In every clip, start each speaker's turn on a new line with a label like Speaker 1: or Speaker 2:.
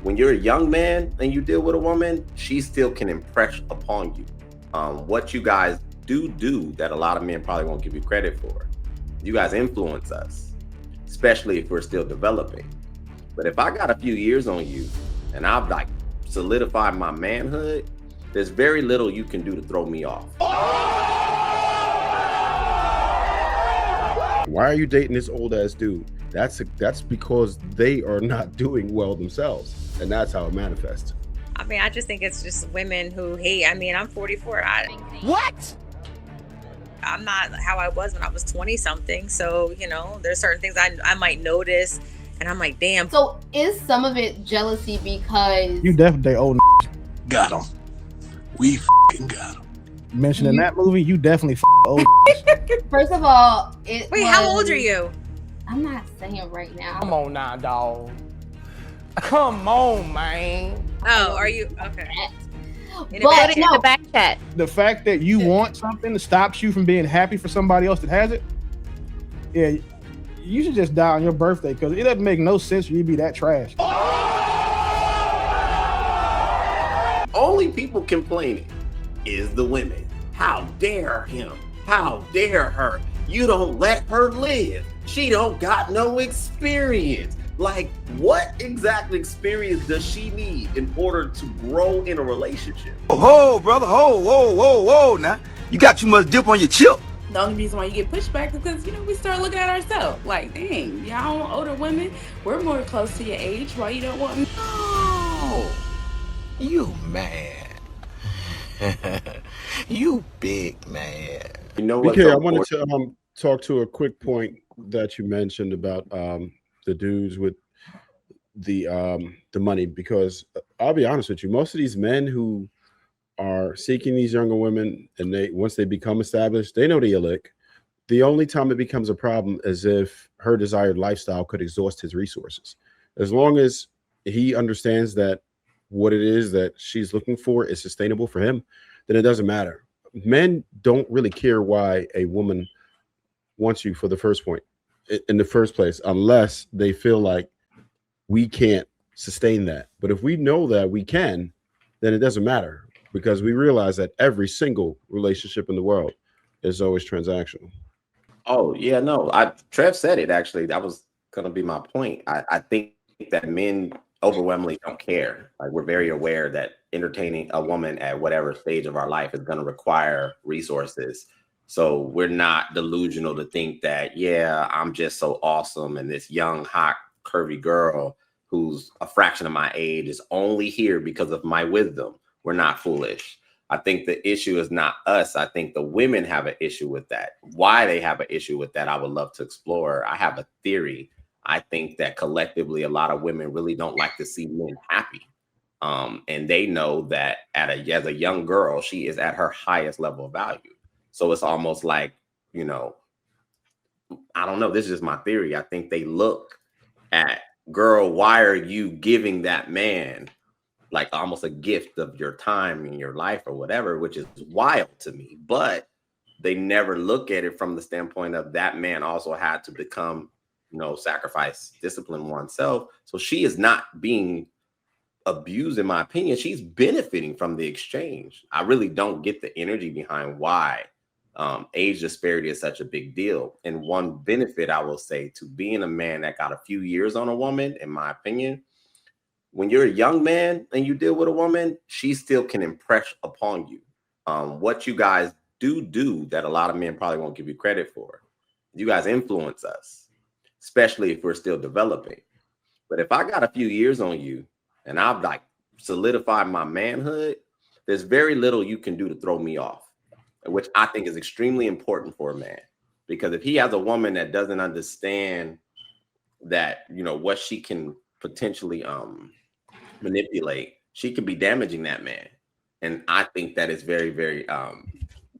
Speaker 1: when you're a young man and you deal with a woman, she still can impress upon you. What you guys do that a lot of men probably won't give you credit for. You guys influence us, especially if we're still developing. But if I got a few years on you and I've like solidified my manhood, there's very little you can do to throw me off.
Speaker 2: Why are you dating this old ass dude? That's because they are not doing well themselves, and that's how it manifests.
Speaker 3: I mean, I just think it's just women who hate. I mean, I'm 44.
Speaker 4: What?
Speaker 3: I'm not how I was when I was 20 something. So, you know, there's certain things I might notice and I'm like, damn.
Speaker 5: So is some of it jealousy because
Speaker 4: You definitely old
Speaker 6: Got him. We got him.
Speaker 4: mentioning that movie. You definitely old.
Speaker 5: first of all,
Speaker 3: Wait, how old are you?
Speaker 5: I'm not saying right now.
Speaker 7: Come on now, dog. Come on, man.
Speaker 3: Oh, are you? Okay.
Speaker 5: But no,
Speaker 8: back chat.
Speaker 4: The fact that you want something that stops you from being happy for somebody else that has it, yeah, you should just die on your birthday because it doesn't make no sense for you to be that trash.
Speaker 1: Only people complaining is the women. How dare him? How dare her? You don't let her live. She don't got no experience. Like, what exact experience does she need in order to grow in a relationship?
Speaker 6: Oh, brother, whoa, now. You got too much dip on your chip.
Speaker 9: The only reason why you get pushback is because, you know, we start looking at ourselves. Like, dang, y'all older women, we're more close to your age. Why you don't want me?
Speaker 6: Oh, you mad. You big man.
Speaker 1: You know what?
Speaker 2: BK, I wanted to talk to a quick point that you mentioned about the dudes with the money, because I'll be honest with you, most of these men who are seeking these younger women, and once they become established, they know the lick. The only time it becomes a problem is if her desired lifestyle could exhaust his resources. As long as he understands that what it is that she's looking for is sustainable for him, then it doesn't matter. Men don't really care why a woman wants you for the first point in the first place, unless they feel like we can't sustain that. But if we know that we can, then it doesn't matter, because we realize that every single relationship in the world is always transactional.
Speaker 1: Oh, yeah, no. Trev said it, actually. That was going to be my point. I think that men overwhelmingly don't care. Like, we're very aware that entertaining a woman at whatever stage of our life is going to require resources. So we're not delusional to think that, yeah, I'm just so awesome, and this young, hot, curvy girl who's a fraction of my age is only here because of my wisdom. We're not foolish. I think the issue is not us. I think the women have an issue with that. Why they have an issue with that, I would love to explore. I have a theory. I think that collectively, a lot of women really don't like to see men happy. And they know that as a young girl, she is at her highest level of value. So it's almost like, you know, I don't know. This is just my theory. I think they look at, girl, why are you giving that man like almost a gift of your time and your life or whatever, which is wild to me. But they never look at it from the standpoint of that man also had to become, you know, sacrifice, discipline oneself. So she is not being abused, in my opinion. She's benefiting from the exchange. I really don't get the energy behind why age disparity is such a big deal. And one benefit I will say to being a man that got a few years on a woman, in my opinion, when you're a young man and you deal with a woman, she still can impress upon you. What you guys do that a lot of men probably won't give you credit for. You guys influence us, especially if we're still developing. But if I got a few years on you and I've like solidified my manhood, there's very little you can do to throw me off, which I think is extremely important for a man. Because if he has a woman that doesn't understand that, you know, what she can potentially manipulate, she could be damaging that man. And I think that is very, very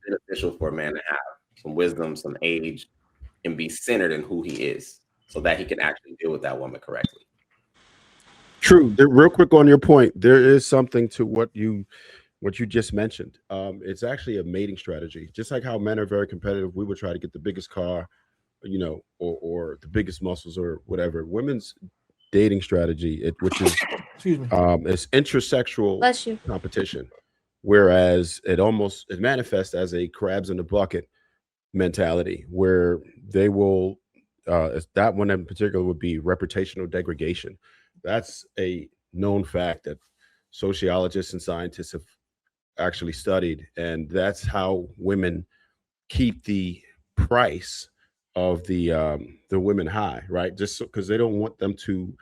Speaker 1: beneficial for a man to have some wisdom, some age, and be centered in who he is so that he can actually deal with that woman correctly.
Speaker 2: True. Real quick on your point, there is something to what you just mentioned. It's actually a mating strategy. Just like how men are very competitive, we would try to get the biggest car, you know, or the biggest muscles or whatever. Women's dating strategy, which is
Speaker 4: Excuse me.
Speaker 2: it's intersexual
Speaker 3: Bless you.
Speaker 2: competition, whereas it manifests as a crabs in the bucket mentality, where they will that one in particular would be reputational degradation. That's a known fact that sociologists and scientists have actually studied, and that's how women keep the price of the women high, right? Just because they don't want them to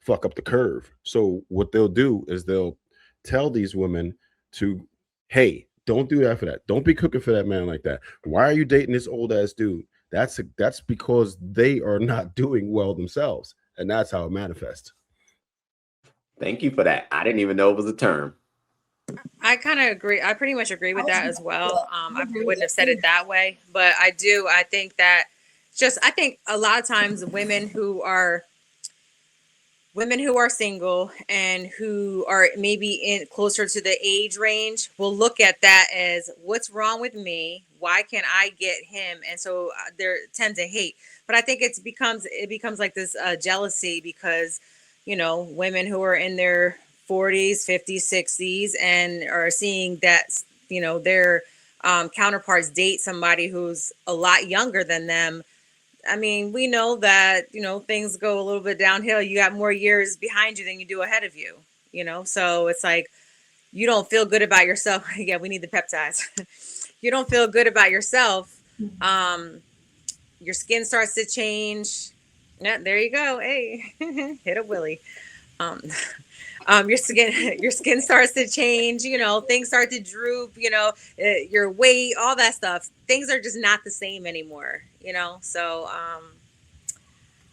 Speaker 2: fuck up the curve. So what they'll do is they'll tell these women to, hey, don't do that for that. Don't be cooking for that man like that. Why are you dating this old ass dude? That's because they are not doing well themselves, and that's how it manifests.
Speaker 1: Thank you for that. I didn't even know it was a term.
Speaker 3: I kind of agree. I pretty much agree with that as well. I wouldn't have said it that way, but I do. I think that I think a lot of times women who are single and who are maybe in closer to the age range will look at that as, what's wrong with me? Why can't I get him? And so they tend to hate. But I think it becomes like this jealousy, because, women who are in their 40s, 50s, 60s and are seeing that, their counterparts date somebody who's a lot younger than them. I mean, we know that, things go a little bit downhill. You got more years behind you than you do ahead of you, so it's like, you don't feel good about yourself. Yeah, we need the peptides. You don't feel good about yourself. Your skin starts to change. Yeah, there you go. Hey, hit a willy. Your skin starts to change, things start to droop, your weight, all that stuff. Things are just not the same anymore, so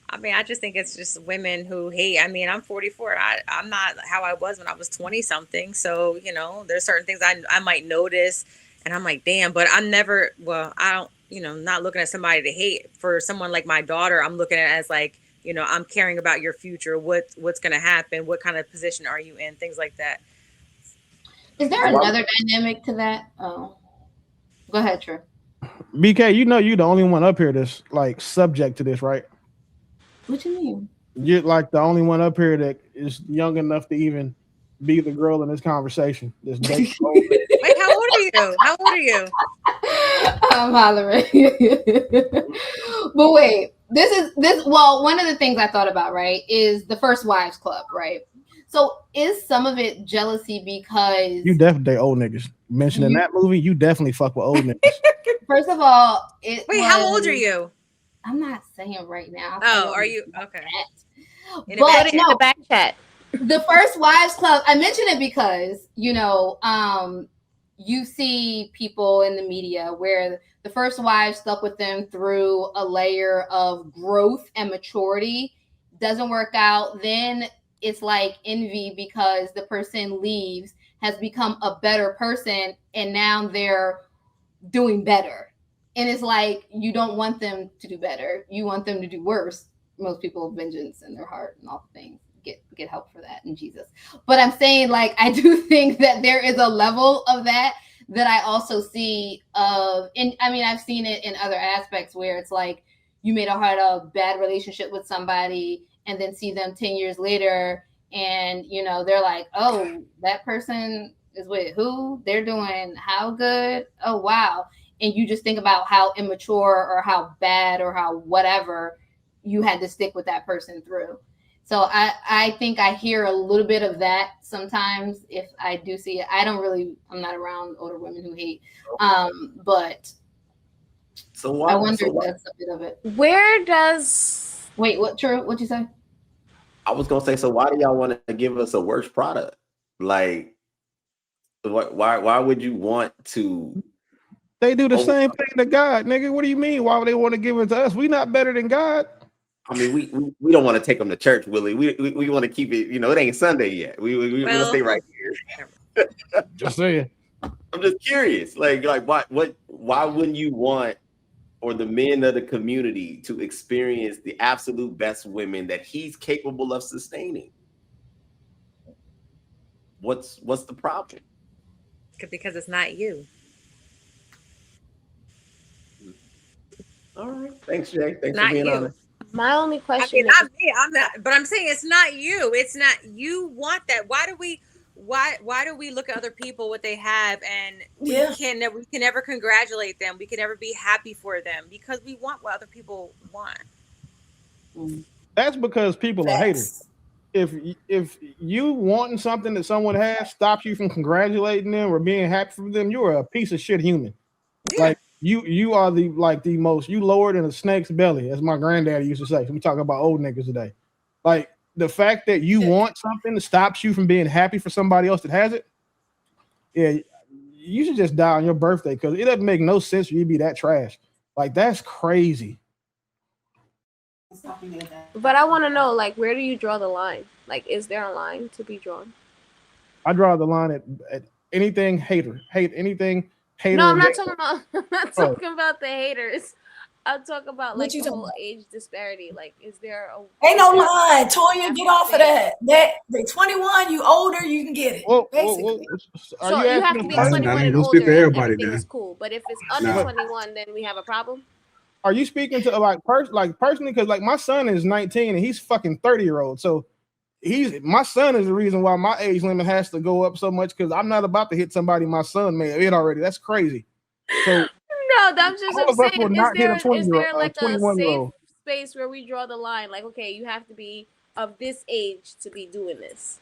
Speaker 3: I mean, I just think it's just women who hate. I mean, I'm 44. I'm not how I was when I was 20 something. So, there's certain things I might notice and I'm like, damn, but I'm never, I don't, not looking at somebody to hate. For someone like my daughter, I'm looking at it as like, I'm caring about your future. What's going to happen? What kind of position are you in? Things like that.
Speaker 5: Is there another dynamic to that? Oh, go ahead, True.
Speaker 4: BK, you're the only one up here that's like subject to this, right?
Speaker 5: What you mean?
Speaker 4: You're like the only one up here that is young enough to even be the girl in this conversation. Wait,
Speaker 3: how old are you? How old are you?
Speaker 5: I'm hollering. But wait, well, one of the things I thought about, right, is the First Wives Club, right? So is some of it jealousy because
Speaker 4: you definitely old niggas mentioning that movie? You definitely fuck with old niggas.
Speaker 5: First of all,
Speaker 3: how old are you?
Speaker 5: I'm not saying right now.
Speaker 3: Oh, are you okay?
Speaker 5: In the back chat. The First Wives Club, I mention it because, you see people in the media where the first wife stuck with them through a layer of growth and maturity, doesn't work out. Then it's like envy because the person leaves, has become a better person, and now they're doing better. And it's like, you don't want them to do better. You want them to do worse. Most people have vengeance in their heart and all the things. Get help for that in Jesus. But I'm saying, like, I do think that there is a level of that I also see and I mean, I've seen it in other aspects where it's like you may have had a bad relationship with somebody and then see them 10 years later and, they're like, oh, that person is with who? They're doing how good? Oh, wow. And you just think about how immature or how bad or how whatever you had to stick with that person through. So I think I hear a little bit of that sometimes if I do see it. I'm not around older women who hate. But I wonder if that's a bit of it. Wait, what, True? What'd you say?
Speaker 1: I was gonna say, so why do y'all want to give us a worse product? Like, why would you want to?
Speaker 4: They do the same thing to God, nigga. What do you mean? Why would they want to give it to us? We not better than God.
Speaker 1: I mean, we don't want to take them to church, Willie. We want to keep it. It ain't Sunday yet. We want to stay right here.
Speaker 4: Just saying.
Speaker 1: I'm just curious. Like why wouldn't you want, or the men of the community, to experience the absolute best women that he's capable of sustaining? What's the problem?
Speaker 3: Because it's not you.
Speaker 1: All right. Thanks, Jay. Thanks for being honest.
Speaker 8: My only
Speaker 3: I
Speaker 8: question
Speaker 3: mean,
Speaker 8: is,
Speaker 3: not me. I'm not, but I'm saying it's not you. It's not you want that. Why do we look at other people what they have and we can never congratulate them. We can never be happy for them because we want what other people want.
Speaker 4: That's because people are haters. If you wanting something that someone has stops you from congratulating them or being happy for them, you're a piece of shit human.
Speaker 3: Yeah.
Speaker 4: Like you are the most, you lower than a snake's belly, as my granddaddy used to say. So we talk about old niggas today. Like the fact that you want something that stops you from being happy for somebody else that has it. Yeah, you should just die on your birthday because it doesn't make no sense for you to be that trash. Like that's crazy.
Speaker 8: but I want to know, like, where do you draw the line? Like, is there a line to be drawn?
Speaker 4: I draw the line at anything hater. Hate anything hater.
Speaker 8: No, I'm not talking about. I'm not talking about the haters. I'm talking about like the whole age disparity. Like, is there a?
Speaker 10: Ain't no line, Toya. Get off of that. That they 21. You older, you can get it. Basically.
Speaker 8: So you have to be 21 and older. And everything is cool. But if it's under 21, then we have a problem.
Speaker 4: Are you speaking to personally? Because like my son is 19 and he's fucking 30-year-old. So my son is the reason why my age limit has to go up so much because I'm not about to hit somebody my son may have hit already. That's crazy. So
Speaker 8: no, that's just what I'm saying. Is there like a safe
Speaker 4: 21-year-old
Speaker 8: space where we draw the line? Like, okay, you have to be of this age to be doing this.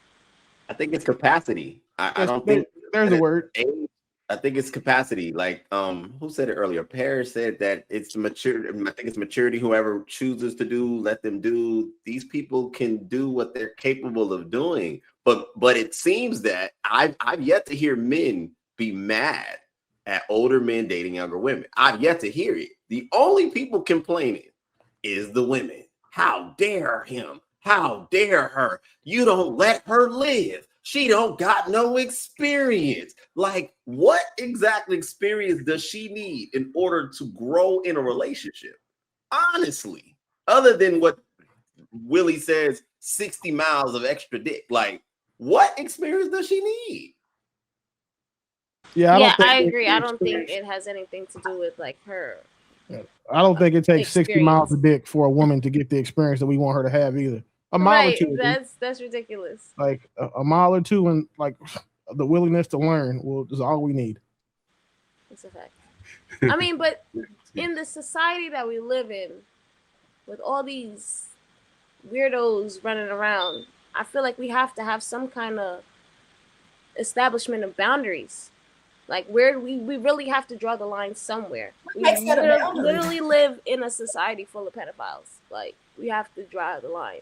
Speaker 1: I think it's capacity. I don't think
Speaker 4: there's a word.
Speaker 1: I think it's capacity. Like, who said it earlier? Paris said that it's maturity. I think it's maturity. Whoever chooses to do, let them do. These people can do what they're capable of doing. But it seems that I've yet to hear men be mad at older men dating younger women. I've yet to hear it. The only people complaining is the women. How dare him? How dare her? You don't let her live. She don't got no experience. Like, what exactly experience does she need in order to grow in a relationship? Honestly, other than what Willie says, 60 miles of extra dick. Like, what experience does she need?
Speaker 8: Yeah, I agree. I don't think it has anything to do with like her.
Speaker 4: I don't think it takes 60 miles of dick for a woman to get the experience that we want her to have either. A mile or two.
Speaker 8: That's ridiculous.
Speaker 4: Like a mile or two and like the willingness to learn is all we need.
Speaker 8: It's a fact. I mean, but in the society that we live in, with all these weirdos running around, I feel like we have to have some kind of establishment of boundaries. Like where we really have to draw the line somewhere. We literally live in a society full of pedophiles. Like we have to draw the line.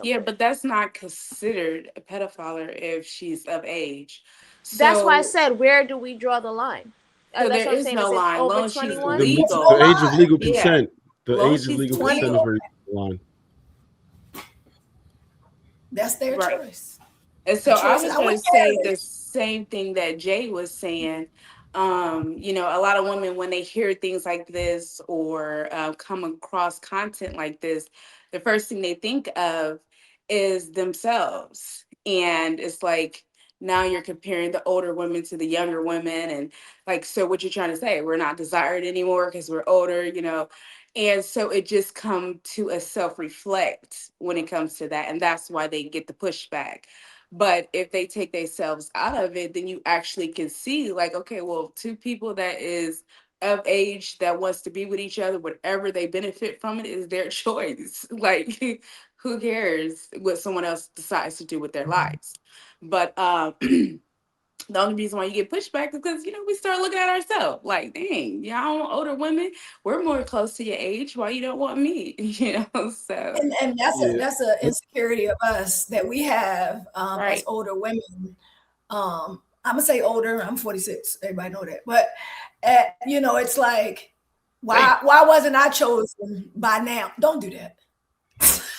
Speaker 9: Yeah, but that's not considered a pedophile if she's of age. So,
Speaker 8: that's why I said, where do we draw the line?
Speaker 9: So there is no line.
Speaker 8: Over 21?
Speaker 2: The age of legal consent. The age of legal consent is where you draw the line.
Speaker 10: That's their choice.
Speaker 9: And so I was going to say the same thing that Jay was saying. You know, a lot of women, when they hear things like this or come across content like this, the first thing they think of is themselves. And it's like, now you're comparing the older women to the younger women. And like, so what you're trying to say, we're not desired anymore because we're older, you know? And so it just come to a self-reflect when it comes to that. And that's why they get the pushback. But if they take themselves out of it, then you actually can see like, okay, well, two people that is of age that wants to be with each other, whatever they benefit from it is their choice. Like, who cares what someone else decides to do with their lives? But the only reason why you get pushback is because, you know, we start looking at ourselves like, dang, y'all older women, we're more close to your age. Why you don't want me? You know, so.
Speaker 10: And that's an insecurity of us that we have as older women. I'm going to say older. I'm 46. Everybody know that. But, you know, it's like, why wasn't I chosen by now? Don't do that.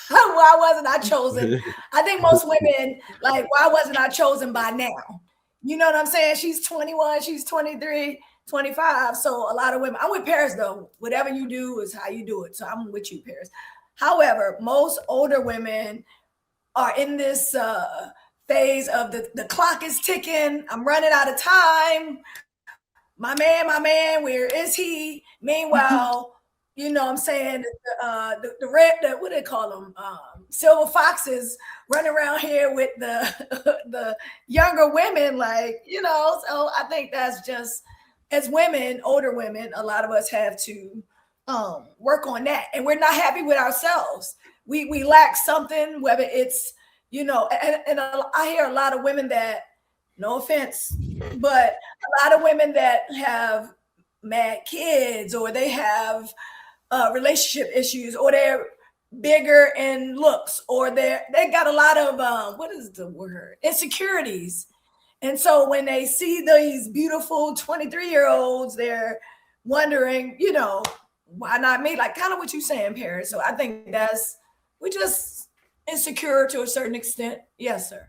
Speaker 10: Why wasn't I chosen? I think most women, like, why wasn't I chosen by now? You know what I'm saying? She's 21, she's 23, 25. So a lot of women, I'm with Paris though. Whatever you do is how you do it. So I'm with you, Paris. However, most older women are in this phase of the clock is ticking. I'm running out of time. My man, where is he? Meanwhile, you know what I'm saying, the red, what do they call them? Silver foxes running around here with the the younger women, like, you know. So I think that's just, as women, older women, a lot of us have to work on that. And we're not happy with ourselves. We lack something, whether it's, you know, and I hear a lot of women that, no offense, but a lot of women that have mad kids, or they have relationship issues, or they're bigger in looks, or they got a lot of what is the word, insecurities. And so when they see these beautiful 23-year-olds, they're wondering, you know, why not me? Like kind of what you're saying, Paris. So I think we just insecure to a certain extent. Yes, sir.